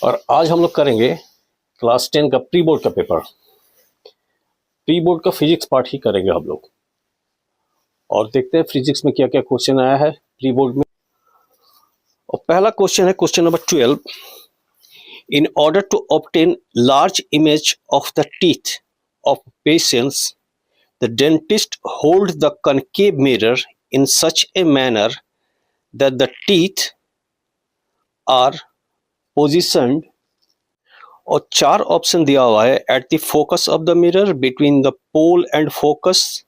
और आज हम लोग करेंगे क्लास 10 का प्री बोर्ड का पेपर। प्री बोर्ड का फिजिक्स पार्ट ही करेंगे हम लोग और देखते हैं फिजिक्स में क्या क्या क्वेश्चन आया है प्री बोर्ड में। और पहला क्वेश्चन है question number 12। In order to obtain large image of the teeth of patients the dentist hold the concave mirror in such a manner that the teeth are positioned. और 4 option दिया हुआ है। At the focus of the mirror, between the pole and focus,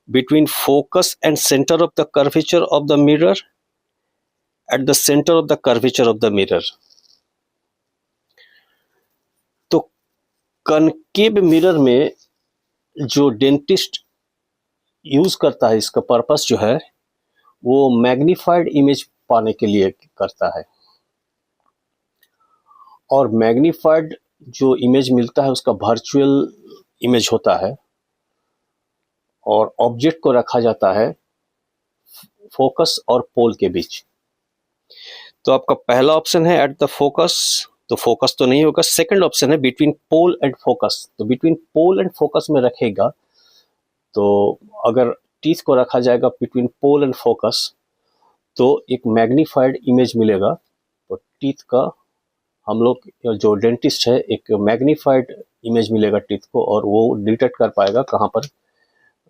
between focus and centre of the curvature of the mirror, at the centre of the curvature of the mirror. तो concave mirror में जो dentist use करता है, इसका purpose जो है वो magnified image पाने के लिए करता है। और मैग्नीफाइड जो इमेज मिलता है उसका वर्चुअल इमेज होता है और ऑब्जेक्ट को रखा जाता है फोकस और पोल के बीच। तो आपका पहला ऑप्शन है एट द फोकस, तो फोकस तो नहीं होगा। सेकंड ऑप्शन है बिटवीन पोल एंड फोकस, तो बिटवीन पोल एंड फोकस में रखेगा। तो अगर टीथ को रखा जाएगा बिटवीन पोल एंड फोकस तो एक मैग्नीफाइड इमेज मिलेगा। तो टीथ का हम लोग जो डेंटिस्ट है एक मैग्नीफाइड इमेज मिलेगा टीथ को और वो डिटेक्ट कर पाएगा कहाँ पर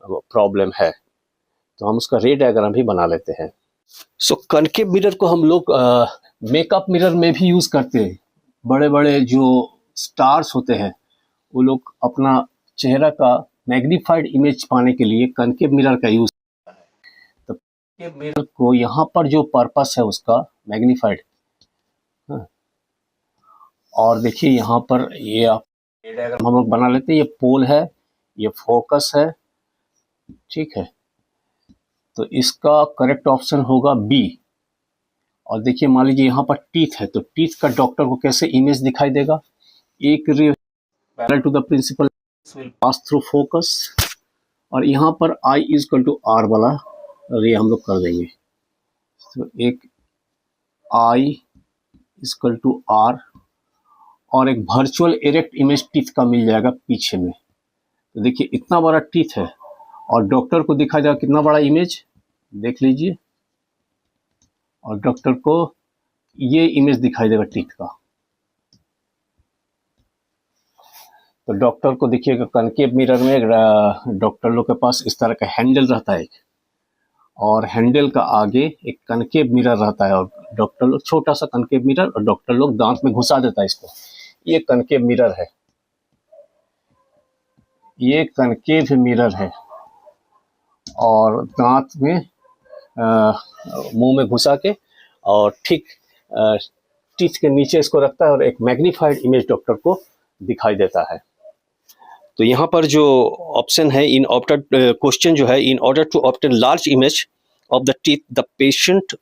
प्रॉब्लम है। तो हम उसका रे डायग्राम भी बना लेते हैं। सो कनकेव मिरर को हम लोग मेकअप मिरर में भी यूज़ करते हैं। बड़े बड़े जो स्टार्स होते हैं वो लोग अपना चेहरा का मैग्नीफाइड इमेज पाने के लिए कनकेव मिरर का यूज़ करता है। तो कनकेव मिरर को यहाँ पर जो पर्पस है उसका मैग्नीफाइड। और देखिए यहाँ पर ये आप डायग्राम हम लोग बना लेते हैं। ये पोल है, ये फोकस है, ठीक है। तो इसका करेक्ट ऑप्शन होगा बी। और देखिए मान लीजिए यहाँ पर टीथ है, तो टीथ का डॉक्टर को कैसे इमेज दिखाई देगा। एक ray parallel to the principal will pass through focus और यहाँ पर I is equal to R वाला रे हम लोग कर देंगे। तो एक I is equal to R और एक वर्चुअल इरेक्ट इमेज टीथ का मिल जाएगा पीछे में। तो देखिए इतना बड़ा टीथ है और डॉक्टर को दिखा जाएगा कितना बड़ा इमेज, देख लीजिए। और डॉक्टर को ये इमेज दिखाई देगा टीथ का। तो डॉक्टर को देखिएगा कनकेव मिरर में डॉक्टर लोग के पास इस तरह का हैंडल रहता है और हैंडल का आगे एक कनकेव मिरर रहता है और डॉक्टर लोग छोटा सा कनकेव मिरर और डॉक्टर लोग दांत में घुसा देता है इसको। ये कनकेव मिरर है, ये कनकेव मिरर है और दांत में मुंह में घुसा के और ठीक टीथ के नीचे इसको रखता है और एक मैग्नीफाइड इमेज डॉक्टर को दिखाई देता है। तो यहाँ पर जो ऑप्शन है इन ऑप्टेड क्वेश्चन जो है, in order to obtain large image of the teeth the patient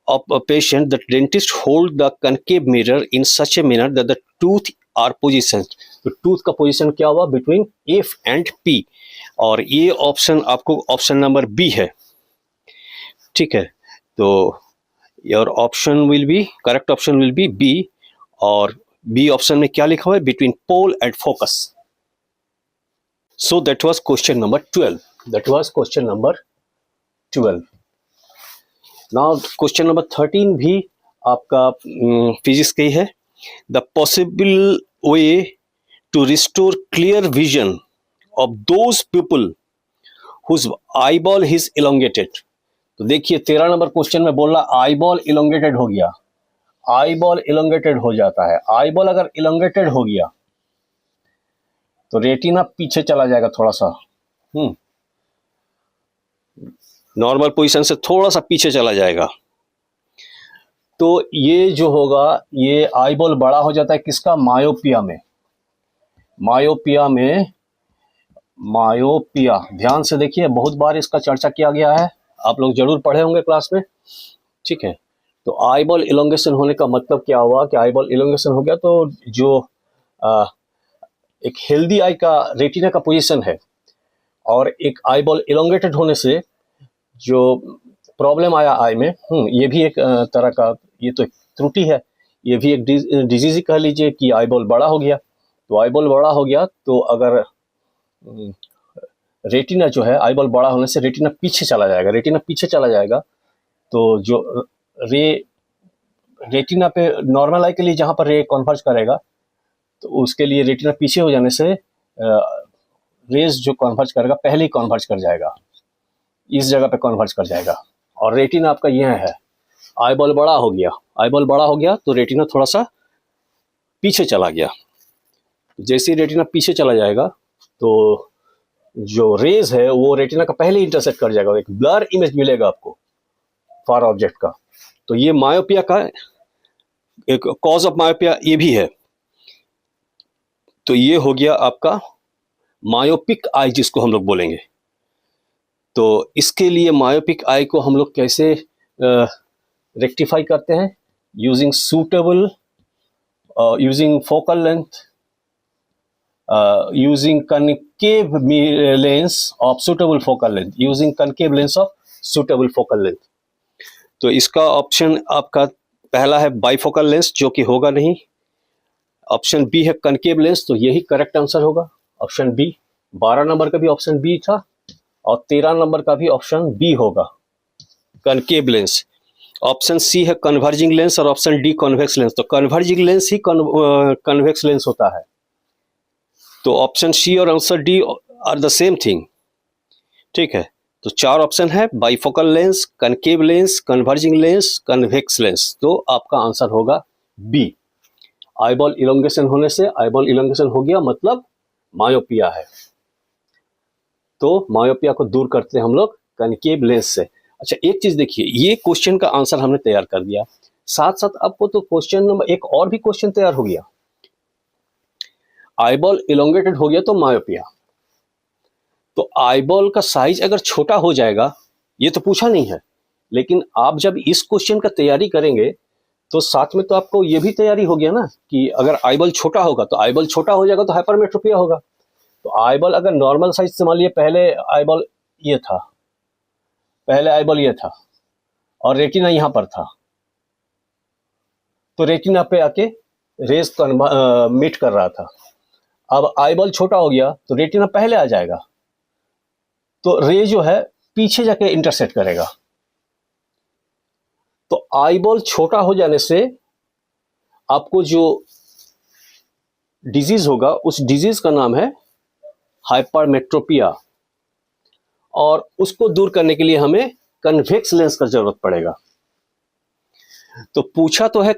of a patient, the dentist hold the concave mirror in such a manner that the tooth are positioned। तो tooth का position क्या हुआ between F and P और ये option आपको option number B है, ठीक है। तो your option will be correct option will be B और बी ऑप्शन में क्या लिखा हुआ है between pole and focus. So that was question number 12। That was question number 12। Now question number 13 भी आपका फिजिक्स का ही है। The possible way to restore clear vision of those people whose eyeball is elongated. तो देखिए 13 number question में बोल रहा आई बॉल इलोंगेटेड हो गया। आई बॉल इलोंगेटेड हो जाता है। आई बॉल अगर इलोंगेटेड हो गया तो रेटिना पीछे चला जाएगा थोड़ा सा, नॉर्मल पोजीशन से थोड़ा सा पीछे चला जाएगा। तो ये जो होगा ये आई बॉल बड़ा हो जाता है किसका, मायोपिया में। मायोपिया ध्यान से देखिए, बहुत बार इसका चर्चा किया गया है, आप लोग जरूर पढ़े होंगे क्लास में, ठीक है। तो आई बॉल इलोंगेशन होने का मतलब क्या हुआ कि आई बॉल इलोंगेशन हो गया तो जो एक हेल्दी आई का रेटिना का पोजीशन है और एक आई बॉल इलोंगेटेड होने से जो प्रॉब्लम आया आई में, ये भी एक तरह का, ये तो एक त्रुटि है, ये भी एक डिजीज ही कह लीजिए कि आई बॉल बड़ा हो गया। तो आई बॉल बड़ा हो गया तो अगर रेटिना जो है, आई बॉल बड़ा होने से रेटिना पीछे चला जाएगा। रेटिना पीछे चला जाएगा तो जो रेटिना पे नॉर्मल आई के लिए जहाँ पर रे कन्वर्ज करेगा, तो उसके लिए रेटिना पीछे हो जाने से रेज जो कन्वर्ज करेगा पहले ही कन्वर्ज कर जाएगा, इस जगह पे कन्वर्ज कर जाएगा। और रेटिना आपका यह है, आई बॉल बड़ा हो गया, आई बॉल बड़ा हो गया तो रेटिना थोड़ा सा पीछे चला गया। जैसे ही रेटिना पीछे चला जाएगा तो जो रेज है वो रेटिना का पहले इंटरसेक्ट कर जाएगा, एक ब्लर इमेज मिलेगा आपको फार ऑब्जेक्ट का। तो ये मायोपिया का एक कॉज ऑफ मायोपिया ये भी है। तो ये हो गया आपका मायोपिक आई जिसको हम लोग बोलेंगे। तो इसके लिए मायोपिक आई को हम लोग कैसे रेक्टिफाई करते हैं? Using suitable, using focal length, using concave lens of suitable focal length, using concave lens of suitable focal length। तो इसका ऑप्शन आपका पहला है बाइफोकल लेंस, जो कि होगा नहीं। ऑप्शन बी है कनकेव लेंस, तो यही करेक्ट आंसर होगा, ऑप्शन बी। 12 नंबर का भी ऑप्शन बी था और 13 नंबर का भी ऑप्शन बी होगा, कनकेव लेंस। ऑप्शन सी है कन्वर्जिंग लेंस और ऑप्शन डी कॉन्वेक्स लेंस। तो कन्वर्जिंग लेंस ही कन्वेक्स लेंस होता है। तो ऑप्शन सी और answer D R the same thing, ठीक है। तो 4 ऑप्शन है, bifocal lens, concave lens, converging lens, convex lens. तो आपका आंसर होगा बी। आईबॉल इलोंगेशन होने से, आईबॉल इलोंगेशन हो गया मतलब मायोपिया है। तो मायोपिया को दूर करते हैं हम लोग कनकेव लेंस से। अच्छा, एक चीज देखिए, ये क्वेश्चन का आंसर हमने तैयार कर दिया, साथ साथ आपको तो क्वेश्चन नंबर एक और भी क्वेश्चन तैयार हो गया। आईबॉल इलोंगेटेड हो गया तो मायोपिया। तो आईबॉल का साइज अगर छोटा हो जाएगा, ये तो पूछा नहीं है, लेकिन आप जब इस क्वेश्चन का तैयारी करेंगे तो साथ में तो आपको ये भी तैयारी हो गया ना कि अगर आईबॉल छोटा होगा तो आईबॉल छोटा हो जाएगा तो हाइपरमेट्रोपिया होगा। तो आईबॉल अगर नॉर्मल साइज से मान लिया, पहले आईबॉल ये था, पहले आईबॉल ये था और रेटिना यहां पर था, तो रेटिना पे आके रेज मीट कर रहा था। अब आईबॉल छोटा हो गया तो रेटिना पहले आ जाएगा, तो रे जो है पीछे जाके इंटरसेक्ट करेगा। तो आईबॉल छोटा हो जाने से आपको जो डिजीज होगा उस डिजीज का नाम है हाइपरमेट्रोपिया, और उसको दूर करने के लिए हमें कन्वेक्स लेंस का जरूरत पड़ेगा। तो पूछा तो है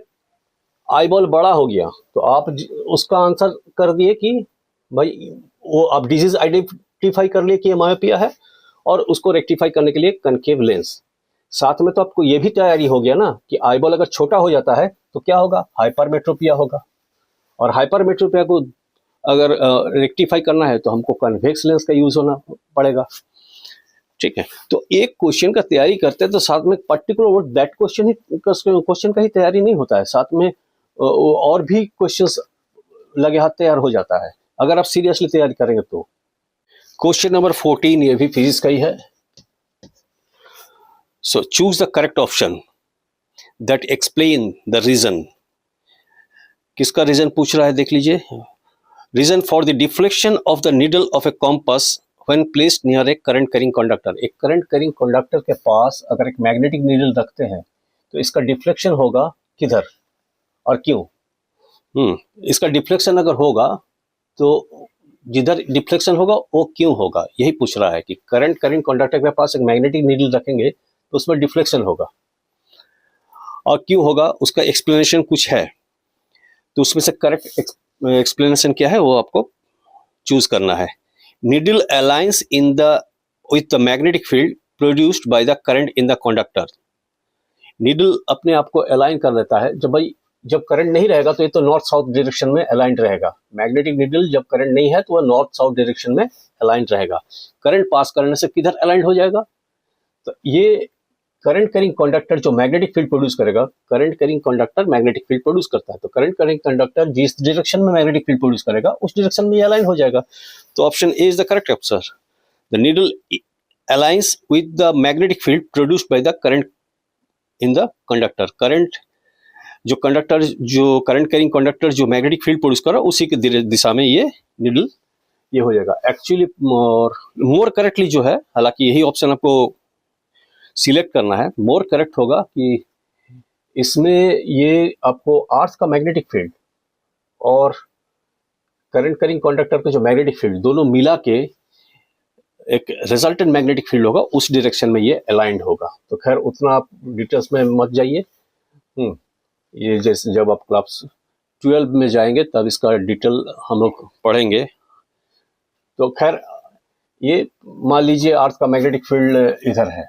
आईबॉल बड़ा हो गया, तो आप उसका आंसर कर दिए कि भाई वो आप डिजीज आइडेंटिफाई कर लिए कि ये मायोपिया है, और उसको रेक्टिफाई करने के लिए कनकेव लेंस। साथ में तो आपको ये भी तैयारी हो गया ना कि आईबॉल अगर छोटा हो जाता है तो क्या होगा, हाइपरमेट्रोपिया होगा, और हाइपरमेट्रोपिया को अगर रेक्टिफाई करना है तो हमको कन्वेक्स लेंस का यूज होना पड़ेगा, ठीक है। तो एक क्वेश्चन का तैयारी करते हैं तो साथ में पर्टिकुलर दैट क्वेश्चन का ही तैयारी नहीं होता है, साथ में और भी क्वेश्चंस लगे हाथ तैयार हो जाता है अगर आप सीरियसली तैयारी करेंगे तो। क्वेश्चन नंबर 14 ये भी फिजिक्स का ही है। So choose the correct option that explain the reason. किसका रीजन पूछ रहा है, देख लीजिए। Reason for the deflection of the needle of a compass when placed near a current carrying conductor. एक करंट कैरिंग कंडक्टर के पास अगर एक मैग्नेटिक नीडल रखते हैं तो इसका डिफ्लेक्शन होगा किधर और क्यों? इसका डिफ्लेक्शन अगर होगा तो जिधर डिफ्लेक्शन होगा वो क्यों होगा, यही पूछ रहा है कि करंट कैरिंग कंडक्टर के पास एक मैग्नेटिक नीडल रखेंगे तो उसमें डिफ्लेक्शन होगा और क्यों होगा, उसका एक्सप्लेनेशन कुछ है। तो उसमें से करेक्ट एक्सप्लेनेशन क्या है वो आपको चूज करना है। Needle aligns in the with the magnetic field produced by the current in the conductor. Needle अपने आप को अलाइन कर लेता है, जब करंट नहीं रहेगा तो ये तो नॉर्थ साउथ डायरेक्शन में अलाइंड रहेगा। मैग्नेटिक नीडल जब करंट नहीं है तो वह नॉर्थ साउथ डायरेक्शन में अलाइंड रहेगा। करंट पास करने से किधर अलाइंड हो जाएगा, तो ये करंट कैरिंग कंडक्टर जो मैग्नेटिक फील्ड प्रोड्यूस करेगा, current carrying conductor magnetic field produce करता है, तो करंट कैरिंग कंडक्टर जिस डायरेक्शन में मैग्नेटिक फील्ड प्रोड्यूस करेगा उस डायरेक्शन में ये अलाइन हो जाएगा। तो option A is the correct answer. The needle aligns with the magnetic field produced by the current in the conductor. Current जो कंडक्टर, जो करंट कैरिंग कंडक्टर जो मैग्नेटिक फील्ड प्रोड्यूस कर रहा है उसी के दिशा में ये निडल ये हो जाएगा। एक्चुअली मोर करेक्टली जो है, हालांकि यही ऑप्शन आपको सिलेक्ट करना है, मोर करेक्ट होगा कि इसमें ये आपको अर्थ का मैग्नेटिक फील्ड और करंट कैरिंग कंडक्टर का जो मैग्नेटिक फील्ड दोनों मिला के एक रिजल्टेंट मैग्नेटिक फील्ड होगा, उस डायरेक्शन में ये अलाइंड होगा। तो खैर उतना आप डिटेल्स में मत जाइए। ये जैसे जब आप क्लास 12 में जाएंगे तब इसका डिटेल हम लोग पढ़ेंगे। तो खैर ये मान लीजिए अर्थ का मैग्नेटिक फील्ड इधर है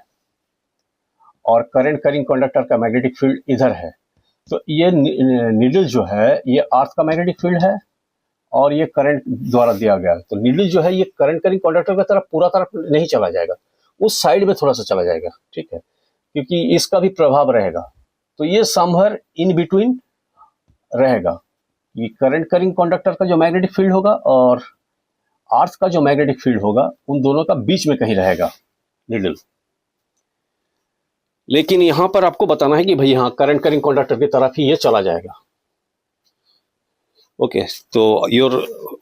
और करंट कैरिंग कंडक्टर का मैग्नेटिक फील्ड इधर है, तो ये नीडल जो है ये अर्थ का मैग्नेटिक फील्ड है और ये करंट द्वारा दिया गया है। तो नीडल जो है ये करंट कैरिंग कंडक्टर की तरफ पूरा तरफ नहीं चला जाएगा, उस साइड में थोड़ा सा चला जाएगा, ठीक है, क्योंकि इसका भी प्रभाव रहेगा। तो ये समवेयर इन बिटवीन रहेगा। ये करंट कैरिंग कंडक्टर का जो मैग्नेटिक फील्ड होगा और अर्थ का जो मैग्नेटिक फील्ड होगा उन दोनों का बीच में कहीं रहेगा नीडल। लेकिन यहां पर आपको बताना है कि भाई हाँ करंट कैरिंग कंडक्टर की तरफ ही ये चला जाएगा। ओके, तो your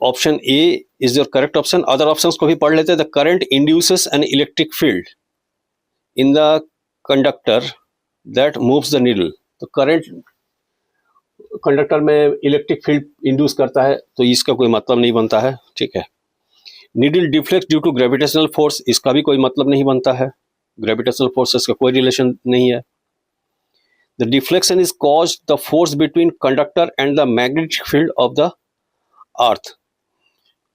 option A is your correct option. Other options को भी पढ़ लेते हैं। The current induces an electric field in the conductor that moves the needle. तो करंट कंडक्टर में इलेक्ट्रिक फील्ड इंड्यूस करता है, तो इसका कोई मतलब नहीं बनता है, ठीक है। Needle deflect due to gravitational force, इसका भी कोई मतलब नहीं बनता है, ग्रेविटेशनल फोर्सेस का कोई रिलेशन नहीं है। The deflection is caused the force between conductor and the magnetic field of the earth.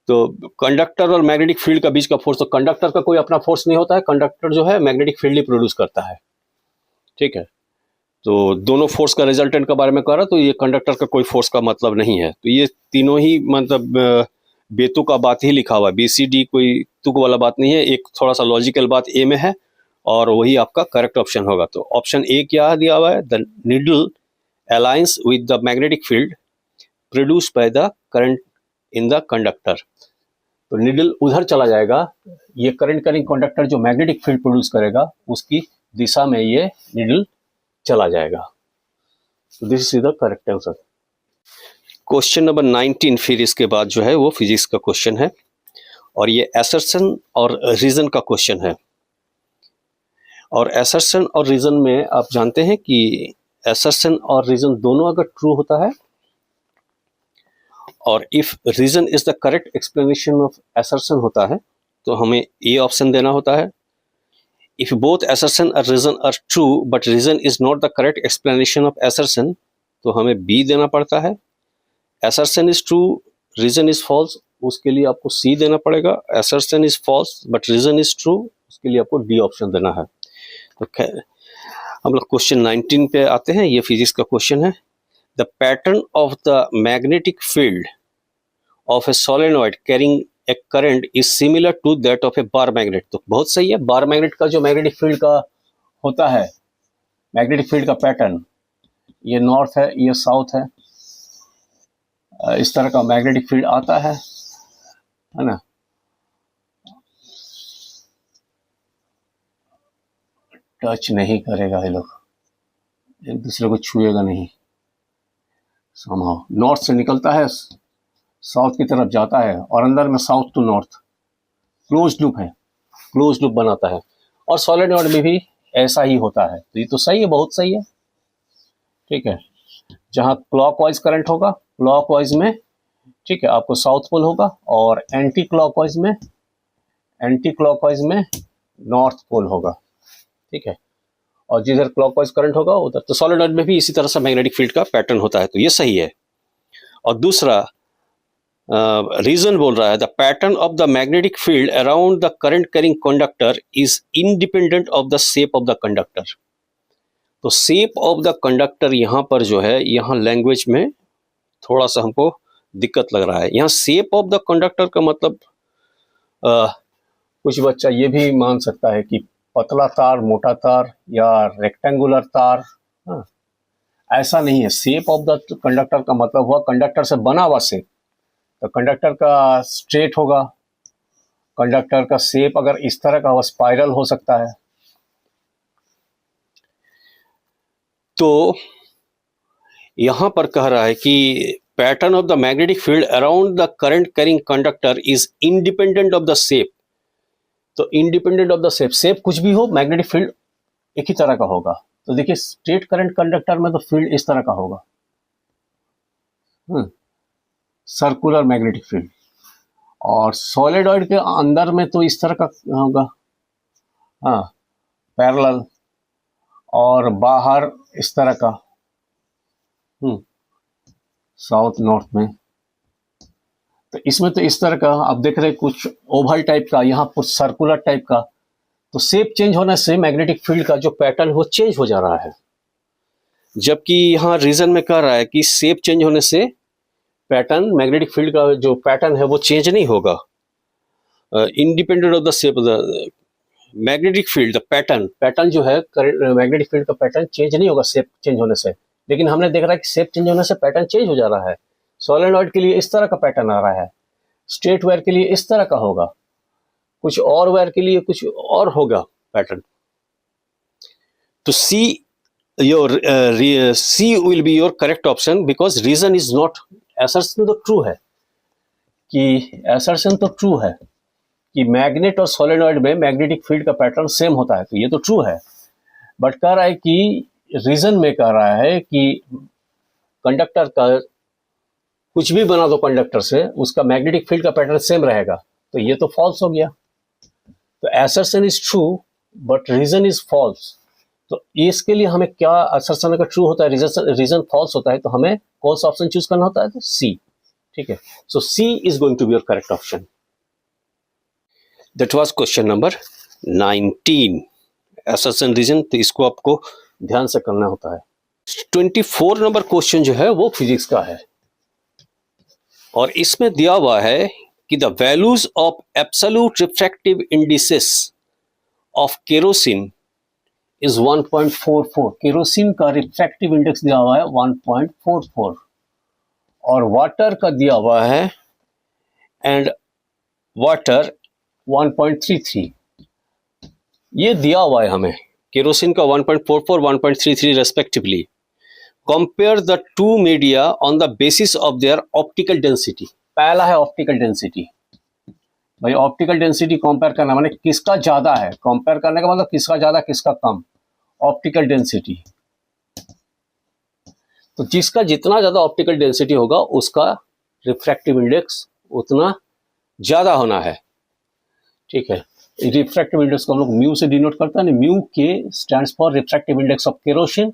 तो कंडक्टर और मैग्नेटिक फील्ड का बीच का फोर्स, तो कंडक्टर का कोई अपना फोर्स नहीं होता है, कंडक्टर जो है मैग्नेटिक फील्ड ही प्रोड्यूस करता है, ठीक है। तो दोनों फोर्स का रिजल्टेंट के बारे में कह रहा, तो ये कंडक्टर का कोई फोर्स का मतलब नहीं है। तो ये तीनों ही मतलब बेतुक का बात ही लिखा हुआ है, BCD कोई तुक वाला बात नहीं है, एक थोड़ा सा लॉजिकल बात ए में है और वही आपका करेक्ट ऑप्शन होगा। तो ऑप्शन ए क्या दिया हुआ है, the needle aligns with the magnetic field produced by the current in the conductor. तो नीडल उधर चला जाएगा, ये करंट कैरिंग कंडक्टर जो मैग्नेटिक फील्ड प्रोड्यूस करेगा उसकी दिशा में ये नीडल चला जाएगा। तो this is the correct answer. Question number 19 फिर इसके बाद जो है वो फिजिक्स का क्वेश्चन है और ये असर्शन और रीजन का क्वेश्चन है। और असर्शन और रीजन में आप जानते हैं कि असर्शन और रीजन दोनों अगर ट्रू होता है और if reason is the correct explanation of assertion होता है तो हमें ए ऑप्शन देना होता है। इफ बोथ असर्शन और reason are true but reason is not the correct explanation of assertion तो हमें बी देना पड़ता है। Assertion is true, reason is false, उसके लिए आपको सी देना पड़ेगा। Assertion is false but reason is true, उसके लिए आपको डी ऑप्शन देना है। तो हम लोग क्वेश्चन 19 पे आते हैं। ये फिजिक्स का क्वेश्चन है। The pattern of the magnetic field of a solenoid carrying a current is similar to that of a bar magnet. तो बहुत सही है, बार मैग्नेट का जो मैग्नेटिक फील्ड का होता है, मैग्नेटिक फील्ड का पैटर्न, ये नॉर्थ है, ये साउथ है, इस तरह का मैग्नेटिक फील्ड आता है ना। टच नहीं करेगा, ये लोग एक दूसरे को छुएगा नहीं। समहाउ नॉर्थ से निकलता है, साउथ की तरफ जाता है और अंदर में south to north close loop है, क्लोज लूप बनाता है। और सोलेनॉइड में भी ऐसा ही होता है। तो ये तो सही है, बहुत सही है, ठीक है। जहाँ क्लॉकवाइज करंट होगा, क्लॉकवाइज में, ठीक है, आपको साउथ पोल होगा और एंटी क्लॉकवाइज में नॉर्थ पोल होगा, ठीक है। और जिधर क्लॉकवाइज करंट होगा उधर। तो सोलेनॉइड में भी इसी तरह से मैग्नेटिक फील्ड का पैटर्न होता है, तो ये सही है। और दूसरा रीजन बोल रहा है the pattern of the magnetic field around the current carrying conductor is independent of the shape of the conductor. तो शेप ऑफ द कंडक्टर यहाँ पर जो है, यहाँ लैंग्वेज में थोड़ा सा हमको दिक्कत लग रहा है। यहाँ शेप ऑफ द कंडक्टर का मतलब कुछ बच्चा ये भी मान सकता है कि पतला तार, मोटा तार या रेक्टेंगुलर तार। ऐसा नहीं है। शेप ऑफ द कंडक्टर का मतलब हुआ कंडक्टर से बना हुआ शेप। तो कंडक्टर का स्ट्रेट होगा, कंडक्टर का शेप अगर इस तरह का हो, स्पाइरल हो सकता है। तो यहाँ पर कह रहा है कि pattern of the magnetic field around the current carrying conductor is independent of the shape. तो independent of the shape, shape कुछ भी हो, मैग्नेटिक फील्ड एक ही तरह का होगा। तो देखिए स्ट्रेट करंट कंडक्टर में तो फील्ड इस तरह का होगा, सर्कुलर मैग्नेटिक फील्ड, और सॉलिडॉइड के अंदर में तो इस तरह का होगा, हाँ, पैरेलल, और बाहर इस तरह का, साउथ नॉर्थ में। तो इसमें तो इस तरह का आप देख रहे हैं, कुछ ओवल टाइप का, यहाँ कुछ सर्कुलर टाइप का। तो शेप चेंज होने से मैग्नेटिक फील्ड का जो पैटर्न वो चेंज हो जा रहा है, जबकि यहाँ रीजन में कह रहा है कि शेप चेंज होने से पैटर्न, मैग्नेटिक फील्ड का जो पैटर्न है वो चेंज नहीं होगा। Independent of the shape of the magnetic field, the pattern जो है मैग्नेटिक फील्ड का पैटर्न चेंज नहीं होगा शेप चेंज होने से। लेकिन हमने देख रहा है कि शेप चेंज होने से पैटर्न चेंज हो जा रहा है। सोलेनॉइड के लिए इस तरह का पैटर्न आ रहा है, स्ट्रेट वायर के लिए इस तरह का होगा, कुछ और वायर के लिए कुछ और होगा पैटर्न। तो C will be your correct option, because reason is not, assertion तो ट्रू है कि मैग्नेट और सोलेनॉइड में मैग्नेटिक फील्ड का पैटर्न सेम होता है, तो ये तो ट्रू है। बट कह रहा है कि रीजन में कह रहा है कि कंडक्टर का कुछ भी बना दो कंडक्टर से, उसका मैग्नेटिक फील्ड का पैटर्न सेम रहेगा, तो ये तो फॉल्स हो गया। तो assertion is true but reason is false. तो इसके लिए हमें क्या, असर्शन अगर ट्रू होता है, रीजन फॉल्स होता है, तो हमें कौन सा ऑप्शन चूज करना होता है? तो सी। ठीक है, so C is going to be your correct option. That was question number 19, assertion reason. तो इसको आपको ध्यान से करना होता है। 24 नंबर क्वेश्चन जो है वो फिजिक्स का है, और इसमें दिया हुआ है कि the values of absolute refractive indices of kerosene is 1.44। Kerosene का रिफ्रैक्टिव इंडेक्स दिया हुआ है 1.44, और वाटर का दिया हुआ है, एंड वाटर 1.33। ये दिया हुआ है हमें, केरोसिन का 1.44, 1.33 respectively. Compare the two media on the basis of their optical density. पहला है ऑप्टिकल डेंसिटी। भाई ऑप्टिकल डेंसिटी कंपेयर करना माने किसका ज्यादा है, कंपेयर करने का मतलब किसका ज्यादा किसका कम, ऑप्टिकल डेंसिटी। तो जिसका जितना ज्यादा ऑप्टिकल डेंसिटी होगा उसका रिफ्रैक्टिव इंडेक्स उतना ज्यादा होना है। ठीक है, रिफ्रैक्टिव इंडेक्स को हम लोग म्यू से डिनोट करते हैं। म्यू के stands for refractive index of kerosene,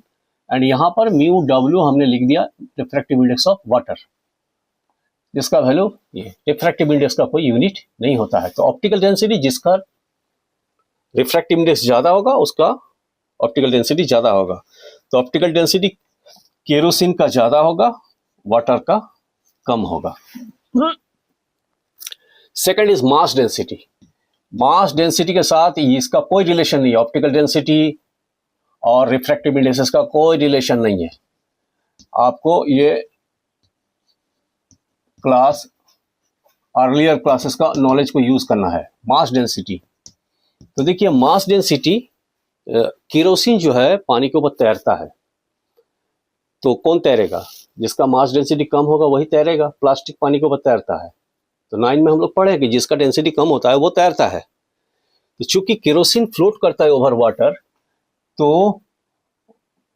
and यहाँ पर म्यू डब्ल्यू हमने लिख दिया रिफ्रैक्टिव इंडेक्स ऑफ वाटर, जिसका वैल्यू ये रिफ्रैक्टिव इंडेक्स का कोई यूनिट नहीं होता है। तो ऑप्टिकल डेंसिटी, जिसका रिफ्रैक्टिव इंडेक्स ज्यादा होगा उसका ऑप्टिकल डेंसिटी ज्यादा होगा। तो ऑप्टिकल डेंसिटी केरोसिन का ज्यादा होगा, वाटर का कम होगा। Second is mass density. Mass density के साथ इसका कोई रिलेशन नहीं है, ऑप्टिकल डेंसिटी और रिफ्रैक्टिव इंडेक्स का कोई रिलेशन नहीं है। आपको ये क्लास, अर्लियर क्लासेस का नॉलेज को यूज करना है। मास डेंसिटी, तो देखिए मास डेंसिटी, केरोसिन जो है पानी के ऊपर तैरता है, तो कौन तैरेगा? जिसका मास डेंसिटी कम होगा वही तैरेगा। प्लास्टिक पानी के ऊपर तैरता है, तो 9 में हम लोग पढ़े कि जिसका डेंसिटी कम होता है वो तैरता है। तो चूंकि केरोसिन फ्लोट करता है ओवर वाटर, तो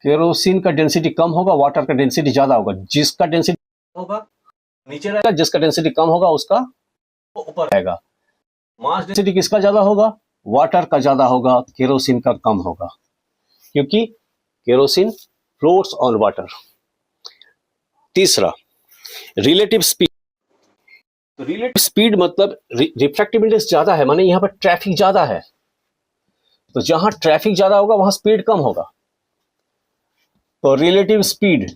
केरोसिन का डेंसिटी कम होगा, वाटर का डेंसिटी ज्यादा होगा। जिसका डेंसिटी होगा नीचे रहेगा, जिसका डेंसिटी कम होगा उसका ऊपर रहेगा। मास डेंसिटी किसका ज्यादा होगा? वाटर का ज्यादा होगा, केरोसिन का कम होगा, क्योंकि केरोसिन फ्लोट्स ऑन वाटर। तीसरा, रिलेटिव स्पीड। तो रिलेटिव स्पीड मतलब रिफ्रैक्टिव इंडेक्स ज्यादा है, माने यहां पर ट्रैफिक ज्यादा है, तो जहां ट्रैफिक ज्यादा होगा वहां स्पीड कम होगा। तो रिलेटिव स्पीड,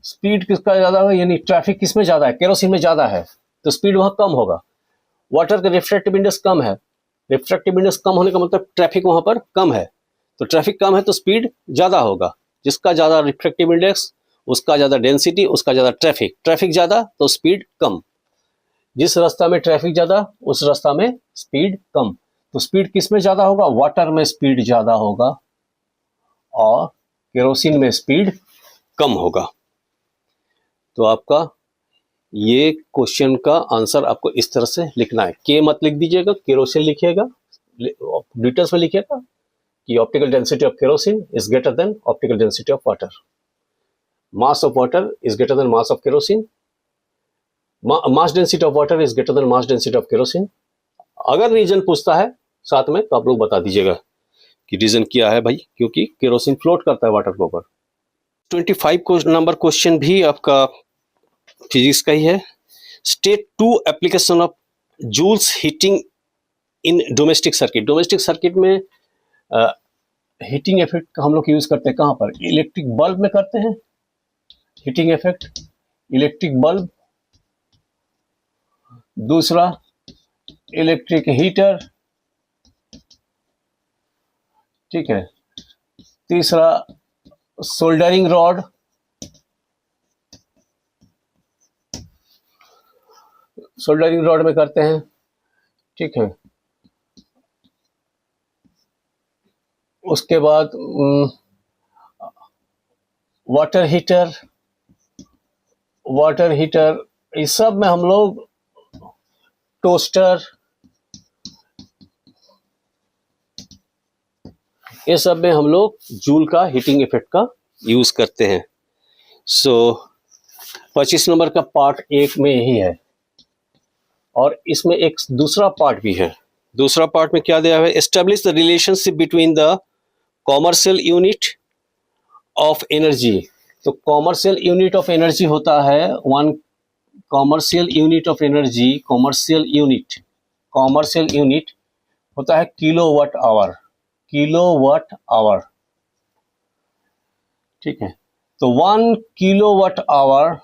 स्पीड किसका ज्यादा होगा, यानी ट्रैफिक किसमें ज्यादा है? केरोसिन में ज्यादा है, तो स्पीड वहां कम होगा। वाटर का रिफ्रैक्टिव इंडेक्स कम है, रिफ्रैक्टिव इंडेक्स कम होने का मतलब ट्रैफिक वहां पर कम है, तो ट्रैफिक कम है तो स्पीड ज्यादा होगा। जिसका ज्यादा रिफ्रैक्टिव इंडेक्स उसका ज्यादा डेंसिटी, उसका ज्यादा ट्रैफिक, ट्रैफिक ज्यादा तो स्पीड कम। जिस रास्ता में ट्रैफिक ज्यादा उस रास्ता में स्पीड कम। तो स्पीड किस में ज्यादा होगा? वाटर में स्पीड ज्यादा होगा, और केरोसिन में स्पीड कम होगा। तो आपका ये क्वेश्चन का आंसर आपको इस तरह से लिखना है। के मत लिख दीजिएगा, केरोसिन लिखिएगा, डिटेल्स में लिखिएगा कि optical density of kerosene is greater than optical density of water, mass of water is greater then mass of kerosene, mass density of water is greater then mass density of kerosene. अगर reason पूछता है साथ में तो आप लोग बता दीजिएगा कि रीजन क्या है भाई, क्योंकि केरोसिन फ्लोट करता है वाटर के ऊपर। 25 नंबर क्वेश्चन भी आपका फिजिक्स का ही है। State 2 application of Joule's heating in domestic circuit. Domestic circuit में हीटिंग इफेक्ट का हम लोग यूज करते हैं कहाँ पर? इलेक्ट्रिक बल्ब में करते हैं हीटिंग इफेक्ट, इलेक्ट्रिक बल्ब। दूसरा इलेक्ट्रिक हीटर, ठीक है। तीसरा सोल्डरिंग रॉड, सोल्डरिंग रॉड में करते हैं, ठीक है। उसके बाद वाटर हीटर, वाटर हीटर इस सब में हम लोग, टोस्टर, ये सब में हम लोग जूल का हीटिंग इफेक्ट का यूज करते हैं। सो 25 नंबर का पार्ट 1 में यही है। और इसमें एक दूसरा पार्ट भी है। दूसरा पार्ट में क्या दिया है? Establish the relationship between the commercial unit of energy. तो कॉमर्शियल यूनिट ऑफ एनर्जी होता है one commercial unit of energy, commercial unit होता है किलोवाट आवर, किलोवाट आवर, ठीक है। तो 1 किलोवाट आवर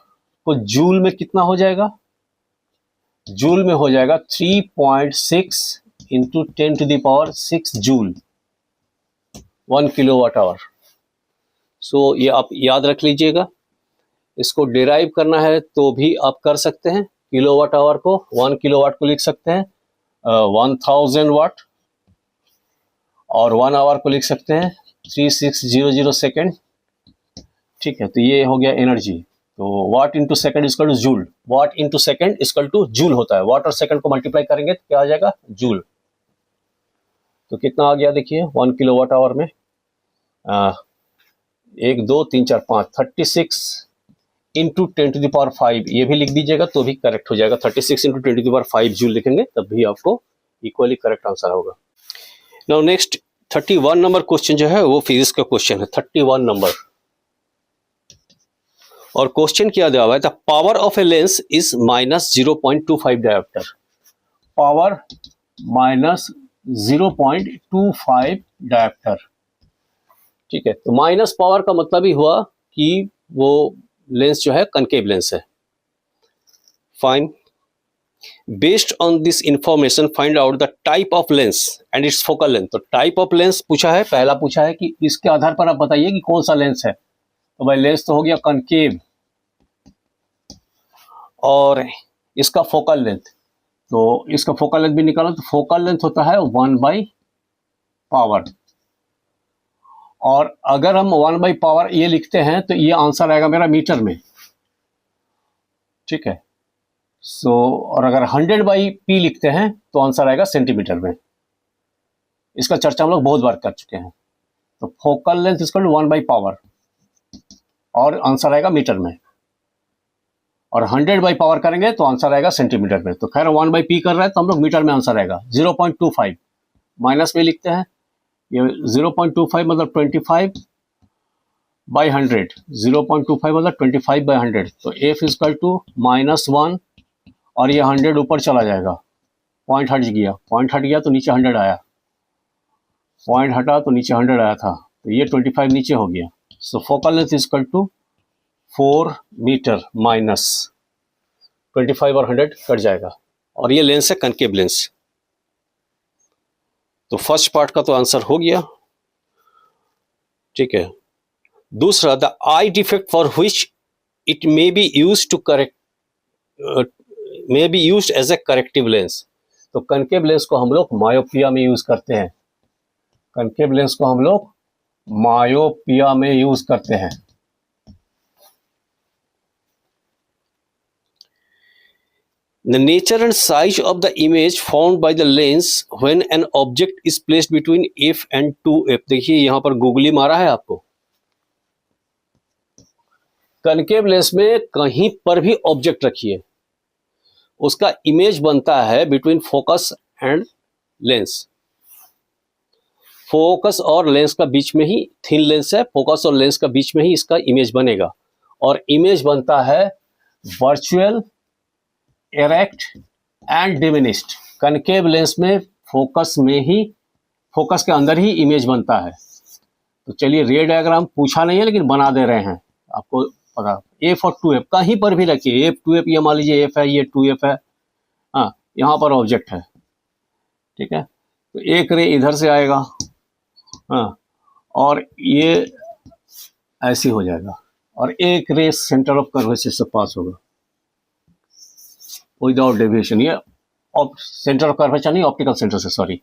को जूल में कितना हो जाएगा? जूल में हो जाएगा 3.6 इंटू 10⁶ जूल, 1 किलोवाट आवर। सो ये आप याद रख लीजिएगा। इसको डिराइव करना है तो भी आप कर सकते हैं। किलोवाट आवर को 1 किलोवाट को लिख सकते हैं 1000 वाट, और 1 आवर को लिख सकते हैं 3600 सेकेंड, ठीक है। तो ये हो गया एनर्जी। तो watt into second equal to joule, watt into second equal to joule होता है। वाट और सेकेंड को मल्टीप्लाई करेंगे तो क्या आ जाएगा? जूल। तो कितना आ गया देखिए 1 किलोवाट आवर में 1 2 3 4 5 36 इंटू 10⁵, ये भी लिख दीजिएगा तो भी करेक्ट हो जाएगा। 36 इंटू 10⁵ जूल लिखेंगे तब भी आपको इक्वली करेक्ट आंसर होगा। नाउ नेक्स्ट 31 नंबर क्वेश्चन जो है वो फिजिक्स का क्वेश्चन है, 31 नंबर। और क्वेश्चन क्या दिया हुआ है? The power of a lens is -0.25 dioptre. Power -0.25 dioptre, ठीक है। तो माइनस पावर का मतलब ही हुआ कि वो लेंस जो है कनकेव लेंस है। Fine. Based on this information find out the type of lens and it's focal length. तो टाइप ऑफ लेंस पूछा है, पहला पूछा है कि इसके आधार पर आप बताइए कि कौन सा लेंस है। तो भाई लेंस तो हो गया कनकेव, और इसका फोकल लेंथ, तो इसका फोकल लेंथ भी निकालो। तो फोकल लेंथ होता है 1/पावर, और अगर हम 1/पावर ये लिखते हैं तो ये आंसर आएगा मेरा मीटर में, ठीक है। सो और अगर 100/p लिखते हैं तो आंसर आएगा सेंटीमीटर में। इसका चर्चा हम लोग बहुत बार कर चुके हैं। तो फोकल लेंथ इक्वल टू 1/पावर और आंसर आएगा मीटर में, और 100/पावर करेंगे तो आंसर आएगा सेंटीमीटर में। तो खैर 1/p कर रहा है तो हम लोग मीटर में आंसर आएगा 0.25, माइनस में लिखते हैं। ये 0.25 मतलब 25/100, 0.25 मतलब 25/100। तो f इक्वल टू -1, और ये 100 ऊपर चला जाएगा, पॉइंट हट गया, पॉइंट हट गया तो नीचे 100 आया, पॉइंट हटा तो नीचे 100 आया था, तो ये 25 नीचे हो गया। So focal length equal to 4 metre minus 25 और 100 कट जाएगा, और ये लेंस है कनकेव लेंस। तो फर्स्ट पार्ट का तो आंसर हो गया, ठीक है। दूसरा, the eye defect for which it may be used to correct may be used as a corrective lens. तो कनकेव लेंस को हम लोग मायोपिया में यूज करते हैं। कनकेव लेंस को हम लोग मायोपिया में यूज करते हैं। The nature and size of the image found by the lens when an object is placed between f and 2f। देखिए यहां पर गूगली मारा है आपको। कनकेव लेंस में कहीं पर भी ऑब्जेक्ट रखिए, उसका इमेज बनता है between focus and lens. Focus और लेंस का बीच में ही थिन लेंस है, फोकस और लेंस का बीच में ही इसका इमेज बनेगा, और इमेज बनता है virtual, erect and diminished. Concave lens में फोकस के अंदर ही इमेज बनता है। तो चलिए, रे डायग्राम पूछा नहीं है लेकिन बना दे रहे हैं, आपको पता। एफ और 2f कहीं पर भी रखिए, एफ 2f, ये मान लीजिए एफ है, ये 2f है, हाँ, यहाँ पर ऑब्जेक्ट है, ठीक है। तो एक रे इधर से आएगा, हाँ, और ये ऐसी हो जाएगा, और एक रे सेंटर ऑफ कर्वेचर से पास होगा विदाउट डेविएशन। ये सेंटर ऑफ कर्वेचर नहीं, ऑप्टिकल सेंटर से, सॉरी,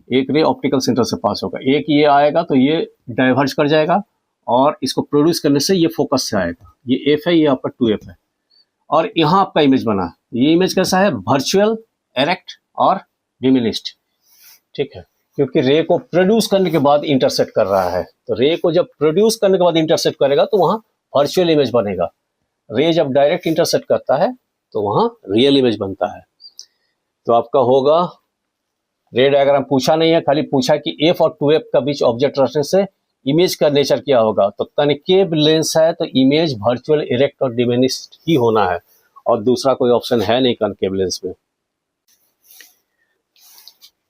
एक रे ऑप्टिकल सेंटर से पास होगा। एक ये आएगा तो ये डाइवर्ज कर जाएगा, और इसको प्रोड्यूस करने से ये फोकस से आएगा। ये एफ है, ये आपका 2f है, और यहाँ आपका इमेज बना। ये इमेज कैसा है? वर्चुअल, इरेक्ट और डिमिनिश्ड, ठीक है, क्योंकि रे को प्रोड्यूस करने के बाद इंटरसेक्ट कर रहा है। तो रे को जब प्रोड्यूस करने के बाद इंटरसेक्ट करेगा तो वहाँ वर्चुअल इमेज बनेगा। रे जब डायरेक्ट इंटरसेक्ट करता है तो वहाँ रियल इमेज बनता है। तो आपका होगा, रे डायग्राम पूछा नहीं है, खाली पूछा कि एफ और 2f का बीच ऑब्जेक्ट रखने से इमेज का नेचर क्या होगा। तो कनकेव लेंस है तो इमेज वर्चुअल, इरेक्ट और डिमिनिश्ड ही होना है, और दूसरा कोई ऑप्शन है नहीं कनकेव लेंस में।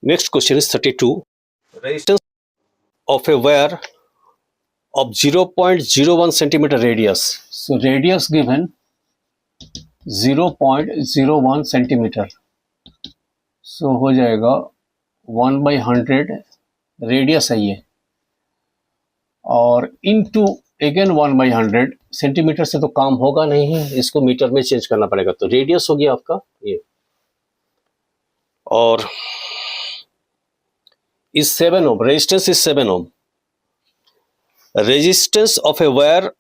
Next question is 32। Resistance of a wire of 0.01 centimeter radius. So radius given 0.01 centimeter. So हो जाएगा 1/100 रेडियस है ये, और इनटू अगेन 1/100 सेंटीमीटर से तो काम होगा नहीं, इसको मीटर में चेंज करना पड़ेगा। तो रेडियस हो गया आपका ये, और is 7 ohm, resistance is 7 ohm. Resistance of a wire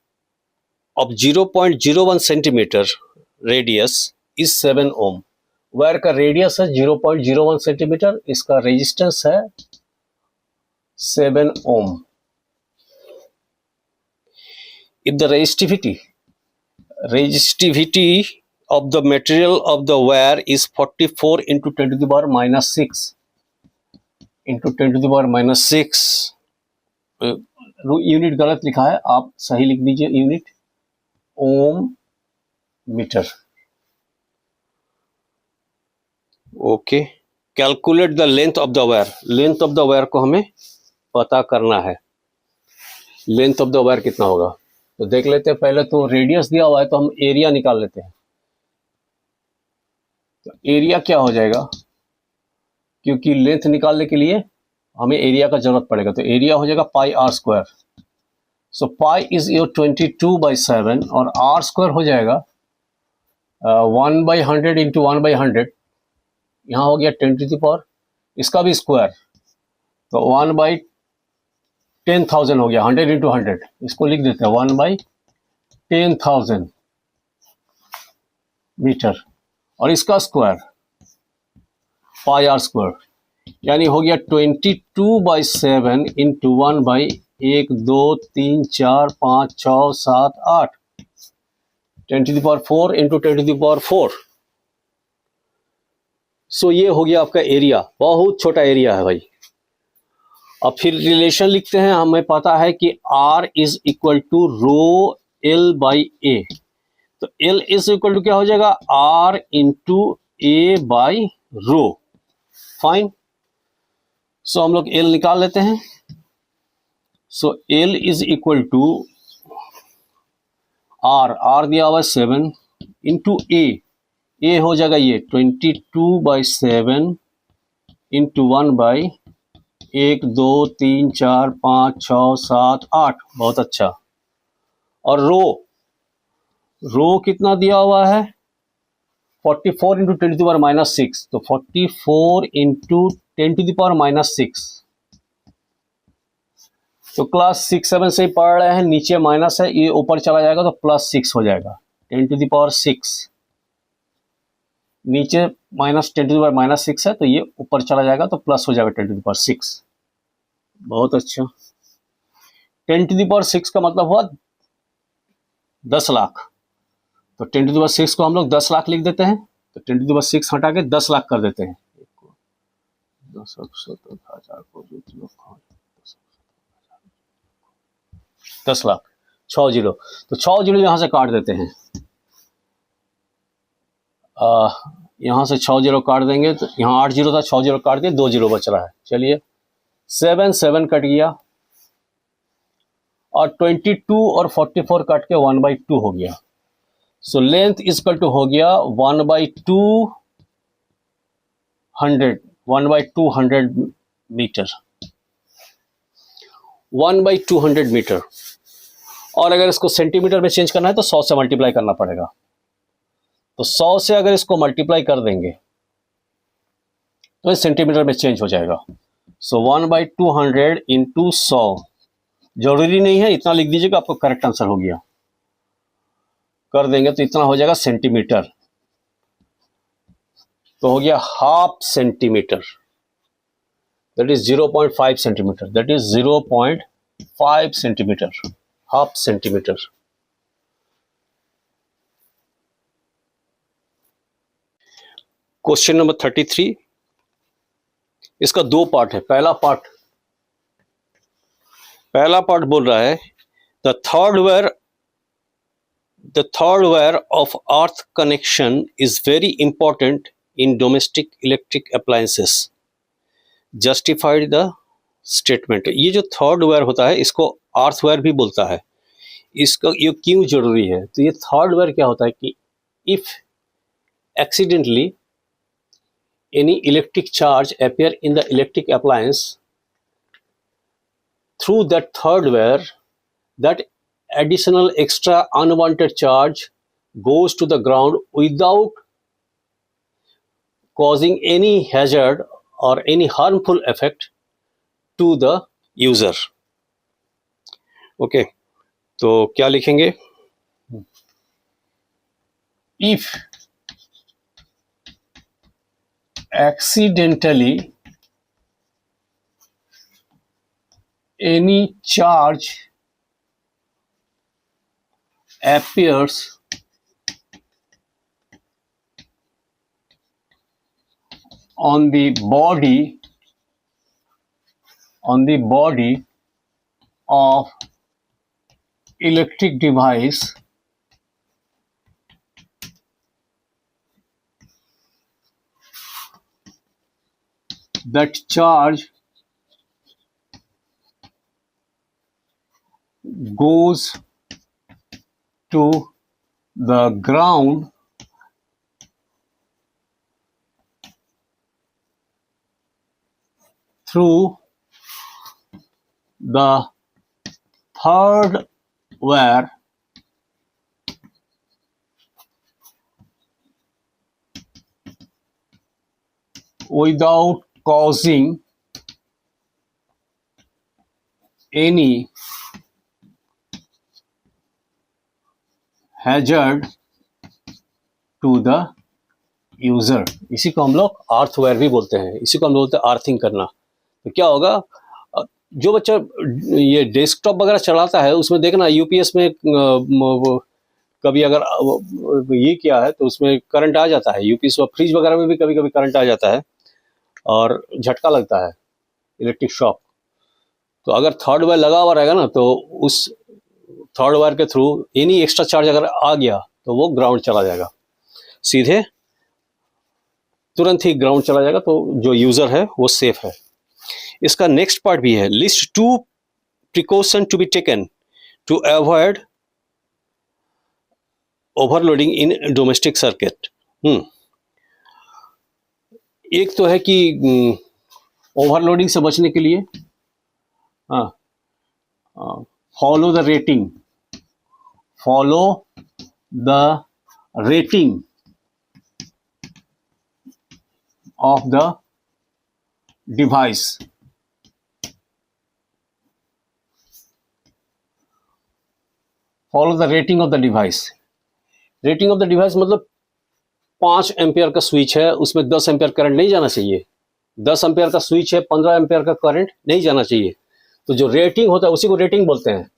of 0.01 centimeter radius is 7 ohm. Wire का रेडियस है 0.01 सेंटीमीटर, इसका रेजिस्टेंस है 7 ओम। If the resistivity of the material of the wire is 44 into 10 to the power minus 6 into 10 to the power minus 6, unit गलत लिखा है, आप सही लिख दीजिए unit, ohm metre. Okay, calculate the length of the wire. Length of the wire को हमें पता करना है, लेंथ ऑफ द वायर कितना होगा। तो देख लेते हैं, पहले तो रेडियस दिया हुआ है तो हम एरिया निकाल लेते हैं। तो एरिया क्या हो जाएगा, क्योंकि लेंथ निकालने के लिए हमें एरिया का जरूरत पड़ेगा, तो एरिया हो जाएगा pi R square. So pi is your 22/7, और आर स्क्वायर हो जाएगा 1/100 इंटू 1/100, यहाँ हो गया 10 टू द पावर, इसका भी स्क्वायर, तो 1/10,000 हो गया, 100 इंटू 100, इसको लिख देते हैं 1/10,000 मीटर, और इसका स्क्वायर पाई आर स्क्वायर, यानी हो गया 22/7 into 1/1 2 3 4 5 6 7 8, 10 to the power 4 into 10 to the power 4। So ये हो गया आपका एरिया, बहुत छोटा एरिया है भाई। अब फिर रिलेशन लिखते हैं, हमें पता है कि R is equal to rho L/A, तो L इज इक्वल टू क्या हो जाएगा, R into A by rho. Fine, so हम लोग L निकाल लेते हैं। So L is equal to R दिया हुआ है 7 इंटू A हो जाएगा ये 22/7 इंटू 1/1 2 3 4 5 6 7 8, बहुत अच्छा। और रो कितना दिया हुआ है, 44 into 10 to the power minus 6, तो 44 into 10 to the power minus 6, तो क्लास 6-7 से ही पढ़ रहे हैं, नीचे माइनस है, ये ऊपर चला जाएगा तो +6 हो जाएगा, 10⁻6। नीचे -10⁻6 है तो ये ऊपर चला जाएगा तो प्लस हो जाएगा 10⁻6। बहुत अच्छा। 10⁻6 का मतलब हुआ 10 लाख। तो 10⁻6 को हम लोग 10 लाख लिख देते हैं, तो 10⁻6 हटा के 10 लाख कर देते हैं। 10 लाख 6 जीरो, तो 6 जीरो यहाँ से काट देते हैं। यहाँ से 6 जीरो काट देंगे तो यहाँ 8 जीरो था, 6 जीरो काट दिए, 2 जीरो बच रहा है। चलिए 7 कट गया और 22 और 44 कट के 1/2 हो गया। सो लेंथ इक्वल टू हो गया 1/200 मीटर, 1/200 मीटर। और अगर इसको सेंटीमीटर में चेंज करना है तो 100 से मल्टीप्लाई करना पड़ेगा। तो 100 से अगर इसको मल्टीप्लाई कर देंगे तो ये सेंटीमीटर में चेंज हो जाएगा। सो 1/200 इंटू 100, जरूरी नहीं है इतना लिख दीजिएगा, आपको करेक्ट आंसर हो गया। कर देंगे तो इतना हो जाएगा सेंटीमीटर, तो हो गया half centimetre, that is 0.5 centimetre, that is 0.5 centimetre, half centimetre. Question number 33, इसका 2 पार्ट है। पहला पार्ट बोल रहा है the third wire of earth connection is very important in domestic electric appliances, justified the statement। ये जो थर्ड वायर होता है इसको अर्थ वायर भी बोलता है। इसका ये क्यों जरूरी है? तो ये थर्ड वायर क्या होता है कि if accidentally any electric charge appear in the electric appliance through that third wire, that additional extra unwanted charge goes to the ground without causing any hazard or any harmful effect to the user। okay, तो क्या लिखेंगे? if accidentally any charge appears on the body of electric device, that charge goes to the ground through the third wire without causing any hazard to the user। इसी को हम लोग earth wire भी बोलते हैं, इसी को हम लोग बोलते हैं अर्थिंग करना। तो क्या होगा, जो बच्चा ये डेस्कटॉप वगैरह चलाता है उसमें देखना यूपीएस में कभी अगर ये किया है तो उसमें करंट आ जाता है। यूपीएस व फ्रिज वगैरह में भी कभी कभी करंट आ जाता है और झटका लगता है, इलेक्ट्रिक शॉक। तो अगर थर्ड वायर लगा हुआ रहेगा ना तो उस थर्ड वायर के थ्रू एनी एक्स्ट्रा चार्ज अगर आ गया तो वो ग्राउंड चला जाएगा, सीधे तुरंत ही ग्राउंड चला जाएगा, तो जो यूजर है वो सेफ है। इसका नेक्स्ट पार्ट भी है, list 2 precaution to be taken to avoid overloading in domestic circuit. एक तो है कि ओवरलोडिंग से बचने के लिए follow the rating of the device, follow the rating of the device. Rating of the device मतलब 5 एम्पियर का स्विच है, उसमें 10 एम्पियर करंट नहीं जाना चाहिए। 10 एम्पियर का स्विच है, 15 एम्पियर का करंट नहीं जाना चाहिए। तो जो रेटिंग होता है उसी को रेटिंग बोलते हैं।